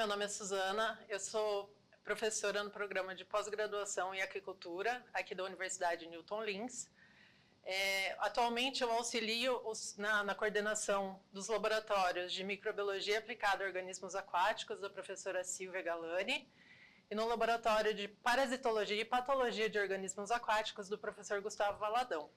meu nome é Suzana, eu sou professora no programa de pós-graduação em aquicultura aqui da Universidade Newton Lins. Atualmente eu auxilio na coordenação dos laboratórios de microbiologia aplicada a organismos aquáticos da professora Silvia Galani e no laboratório de parasitologia e patologia de organismos aquáticos do professor Gustavo Valadão.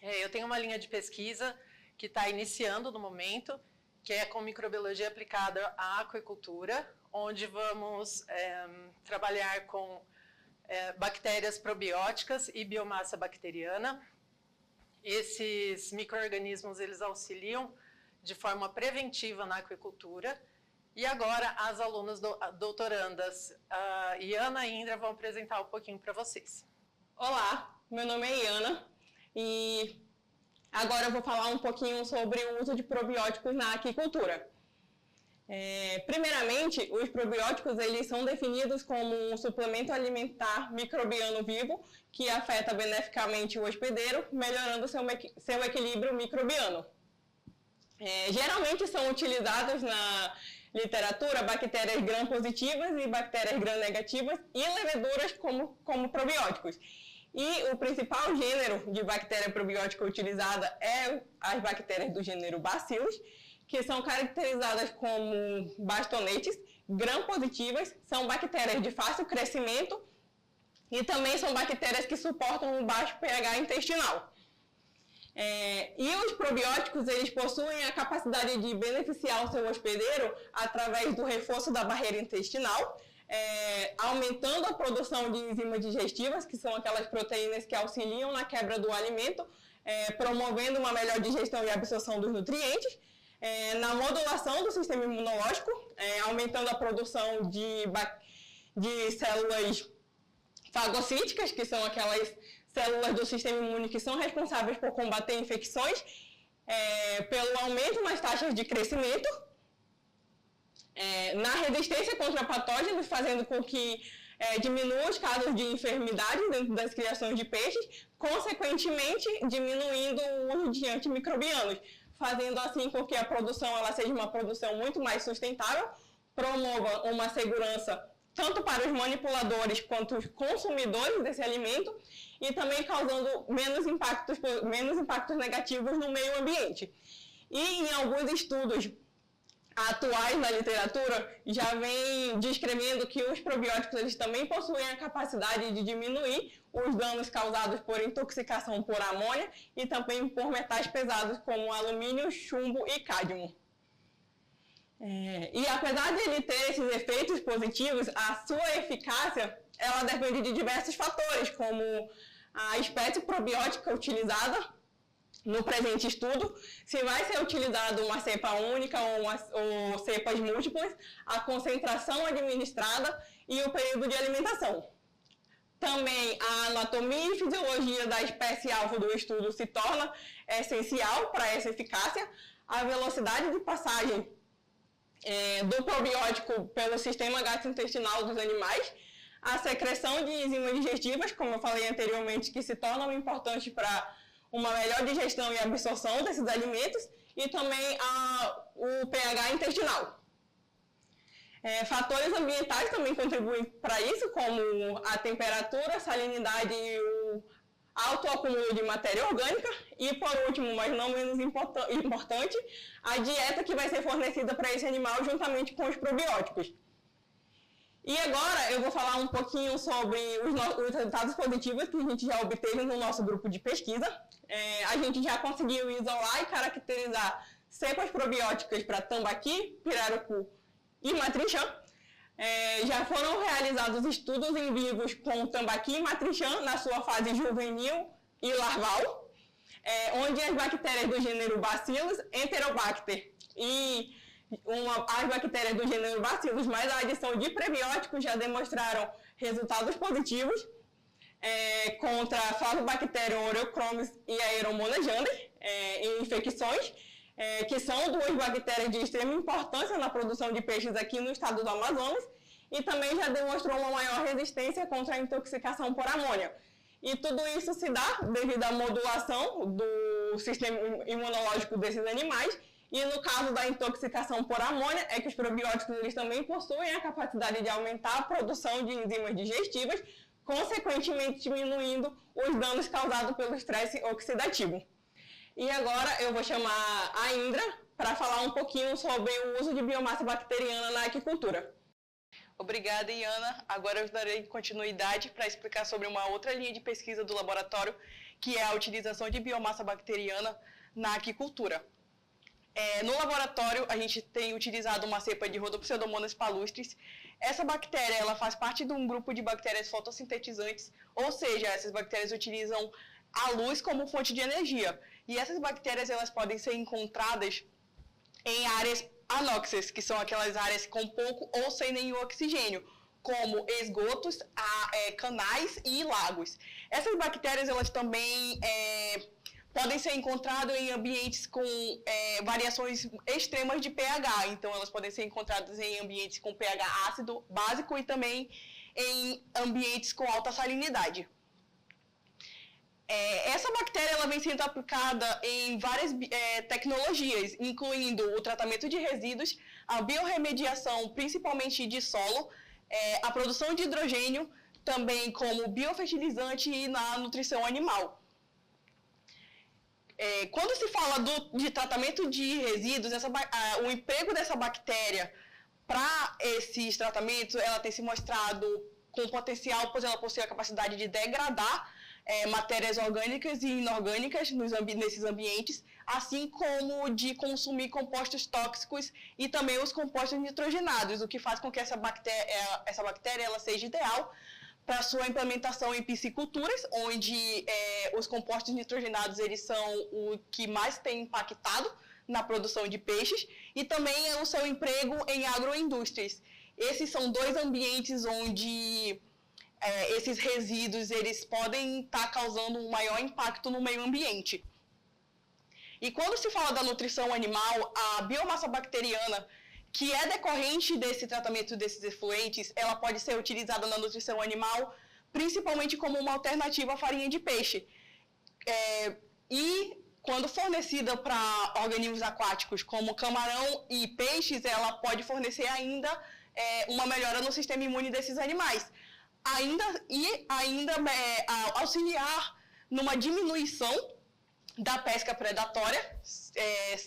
Eu tenho uma linha de pesquisa que está iniciando no momento, que é com microbiologia aplicada à aquicultura, onde vamos trabalhar com bactérias probióticas e biomassa bacteriana. Esses micro-organismos, eles auxiliam de forma preventiva na aquicultura. E agora as alunas doutorandas, Iana e Indra, vão apresentar um pouquinho para vocês. Olá, meu nome é Iana e agora eu vou falar um pouquinho sobre o uso de probióticos na aquicultura. Primeiramente, os probióticos eles são definidos como um suplemento alimentar microbiano vivo que afeta beneficamente o hospedeiro, melhorando seu equilíbrio microbiano. Geralmente são utilizados na literatura bactérias gram-positivas e bactérias gram-negativas e leveduras como probióticos. E o principal gênero de bactéria probiótica utilizada é as bactérias do gênero Bacillus, que são caracterizadas como bastonetes, gram-positivas, são bactérias de fácil crescimento e também são bactérias que suportam um baixo pH intestinal. E os probióticos, eles possuem a capacidade de beneficiar o seu hospedeiro através do reforço da barreira intestinal, aumentando a produção de enzimas digestivas, que são aquelas proteínas que auxiliam na quebra do alimento, promovendo uma melhor digestão e absorção dos nutrientes, na modulação do sistema imunológico, aumentando a produção de células fagocíticas, que são aquelas células do sistema imune que são responsáveis por combater infecções, pelo aumento nas taxas de crescimento, na resistência contra patógenos, fazendo com que diminua os casos de enfermidade dentro das criações de peixes, consequentemente diminuindo o uso de antimicrobianos, fazendo assim com que a produção ela seja uma produção muito mais sustentável, promova uma segurança tanto para os manipuladores quanto os consumidores desse alimento e também causando menos impactos negativos no meio ambiente. E em alguns estudos atuais na literatura já vem descrevendo que os probióticos eles também possuem a capacidade de diminuir os danos causados por intoxicação por amônia e também por metais pesados como alumínio, chumbo e cádmio. E apesar de ele ter esses efeitos positivos, a sua eficácia ela depende de diversos fatores, como a espécie probiótica utilizada no presente estudo, se vai ser utilizada uma cepa única ou cepas múltiplas, a concentração administrada e o período de alimentação. Também a anatomia e fisiologia da espécie-alvo do estudo se torna essencial para essa eficácia, a velocidade de passagem do probiótico pelo sistema gastrointestinal dos animais, a secreção de enzimas digestivas, como eu falei anteriormente, que se tornam importantes para uma melhor digestão e absorção desses alimentos, e também o pH intestinal. Fatores ambientais também contribuem para isso, como a temperatura, a salinidade e o alto acúmulo de matéria orgânica, e por último, mas não menos importante, a dieta que vai ser fornecida para esse animal juntamente com os probióticos. E agora eu vou falar um pouquinho sobre os resultados positivos que a gente já obteve no nosso grupo de pesquisa. A gente já conseguiu isolar e caracterizar cepas probióticas para tambaqui, pirarucu e matrinchã. Já foram realizados estudos em vivos com tambaqui e matrinchã na sua fase juvenil e larval, onde as bactérias do gênero Bacillus, Enterobacter e as bactérias do gênero Bacillus mais a adição de prebióticos já demonstraram resultados positivos contra a Flavobacterium oreochromis e a Aeromonas jander em infecções, que são duas bactérias de extrema importância na produção de peixes aqui no estado do Amazonas, e também já demonstrou uma maior resistência contra a intoxicação por amônia. E tudo isso se dá devido à modulação do sistema imunológico desses animais E no caso da intoxicação por amônia, é que os probióticos eles também possuem a capacidade de aumentar a produção de enzimas digestivas, consequentemente diminuindo os danos causados pelo estresse oxidativo. E agora eu vou chamar a Indra para falar um pouquinho sobre o uso de biomassa bacteriana na aquicultura. Obrigada, Iana. Agora eu darei continuidade para explicar sobre uma outra linha de pesquisa do laboratório, que é a utilização de biomassa bacteriana na aquicultura. No laboratório, a gente tem utilizado uma cepa de Rhodopseudomonas palustres. Essa bactéria ela faz parte de um grupo de bactérias fotossintetizantes, ou seja, essas bactérias utilizam a luz como fonte de energia. E essas bactérias elas podem ser encontradas em áreas anóxias, que são aquelas áreas com pouco ou sem nenhum oxigênio, como esgotos, canais e lagos. Essas bactérias elas também podem ser encontradas em ambientes com variações extremas de pH, então elas podem ser encontradas em ambientes com pH ácido, básico e também em ambientes com alta salinidade. Essa bactéria ela vem sendo aplicada em várias tecnologias, incluindo o tratamento de resíduos, a biorremediação, principalmente de solo, a produção de hidrogênio, também como biofertilizante e na nutrição animal. Quando se fala de tratamento de resíduos, o emprego dessa bactéria para esses tratamentos, ela tem se mostrado com potencial, pois ela possui a capacidade de degradar matérias orgânicas e inorgânicas nesses ambientes, assim como de consumir compostos tóxicos e também os compostos nitrogenados, o que faz com que essa bactéria ela seja ideal para sua implementação em pisciculturas, onde os compostos nitrogenados eles são o que mais tem impactado na produção de peixes, e também o seu emprego em agroindústrias. Esses são dois ambientes onde esses resíduos eles podem estar causando um maior impacto no meio ambiente. E quando se fala da nutrição animal, a biomassa bacteriana, que é decorrente desse tratamento desses efluentes, ela pode ser utilizada na nutrição animal, principalmente como uma alternativa à farinha de peixe. E quando fornecida para organismos aquáticos, como camarão e peixes, ela pode fornecer ainda uma melhora no sistema imune desses animais. Ainda auxiliar numa diminuição da pesca predatória,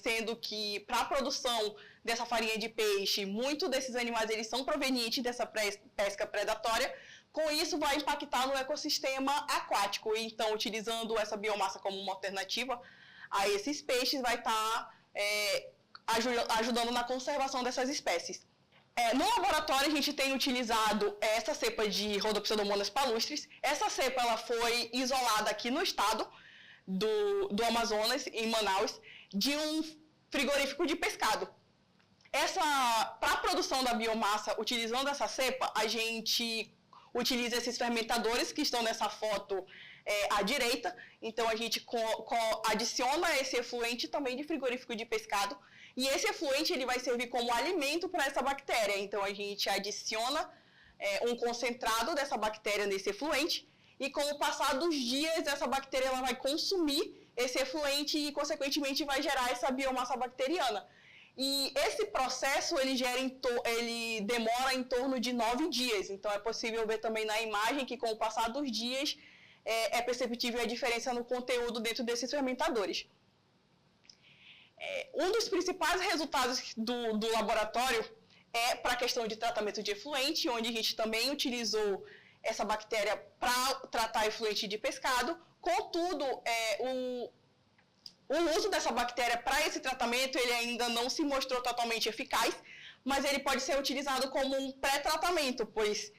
sendo que para a produção dessa farinha de peixe, muitos desses animais eles são provenientes dessa pesca predatória. Com isso, vai impactar no ecossistema aquático. Então, utilizando essa biomassa como uma alternativa a esses peixes, vai estar ajudando na conservação dessas espécies. No laboratório, a gente tem utilizado essa cepa de Rhodopseudomonas palustres. Essa cepa ela foi isolada aqui no estado do Amazonas, em Manaus, de um frigorífico de pescado. Para a produção da biomassa, utilizando essa cepa, a gente utiliza esses fermentadores que estão nessa foto à direita. Então, a gente adiciona esse efluente também de frigorífico de pescado. E esse efluente ele vai servir como alimento para essa bactéria. Então, a gente adiciona um concentrado dessa bactéria nesse efluente. E com o passar dos dias, essa bactéria ela vai consumir esse efluente e, consequentemente, vai gerar essa biomassa bacteriana. E esse processo ele demora em torno de 9 dias. Então, é possível ver também na imagem que, com o passar dos dias, é perceptível a diferença no conteúdo dentro desses fermentadores. Um dos principais resultados do laboratório é para a questão de tratamento de efluente, onde a gente também utilizou essa bactéria para tratar efluente de pescado. Contudo, o uso dessa bactéria para esse tratamento ele ainda não se mostrou totalmente eficaz, mas ele pode ser utilizado como um pré-tratamento, pois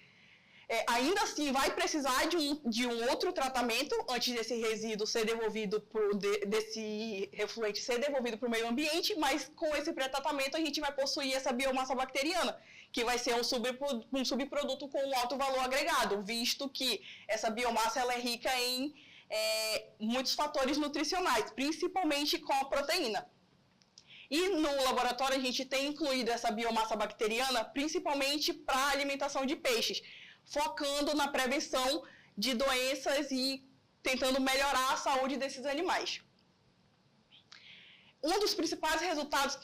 ainda assim vai precisar de um outro tratamento antes desse resíduo ser devolvido desse refluente ser devolvido para o meio ambiente, mas com esse pré-tratamento a gente vai possuir essa biomassa bacteriana, que vai ser um subproduto com um alto valor agregado, visto que essa biomassa ela é rica em muitos fatores nutricionais, principalmente com a proteína. E no laboratório a gente tem incluído essa biomassa bacteriana principalmente para a alimentação de peixes, focando na prevenção de doenças e tentando melhorar a saúde desses animais. um dos principais resultados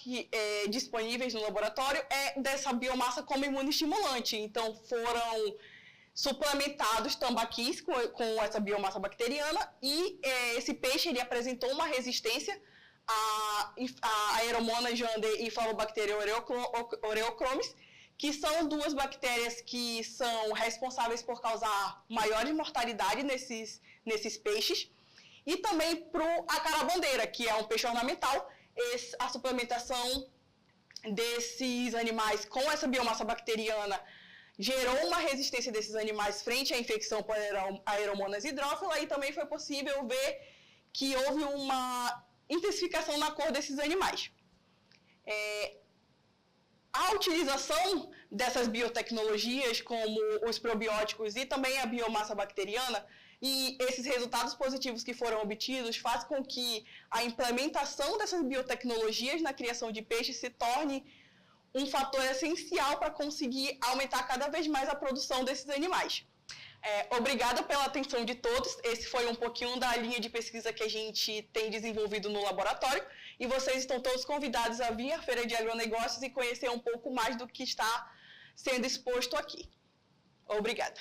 disponíveis no laboratório é dessa biomassa como imunoestimulante. Então, foram suplementados tambaquis com essa biomassa bacteriana e esse peixe ele apresentou uma resistência a Aeromonas jandae e Flavobacteria oreochromis, que são duas bactérias que são responsáveis por causar maior mortalidade nesses peixes. E também para o acarabandeira, que é um peixe ornamental, a suplementação desses animais com essa biomassa bacteriana gerou uma resistência desses animais frente à infecção por Aeromonas hydrophila, e também foi possível ver que houve uma intensificação na cor desses animais. A utilização dessas biotecnologias, como os probióticos e também a biomassa bacteriana, e esses resultados positivos que foram obtidos faz com que a implementação dessas biotecnologias na criação de peixes se torne um fator essencial para conseguir aumentar cada vez mais a produção desses animais. Obrigada pela atenção de todos. Esse foi um pouquinho da linha de pesquisa que a gente tem desenvolvido no laboratório, e vocês estão todos convidados a vir à Feira de Agronegócios e conhecer um pouco mais do que está sendo exposto aqui. Obrigada.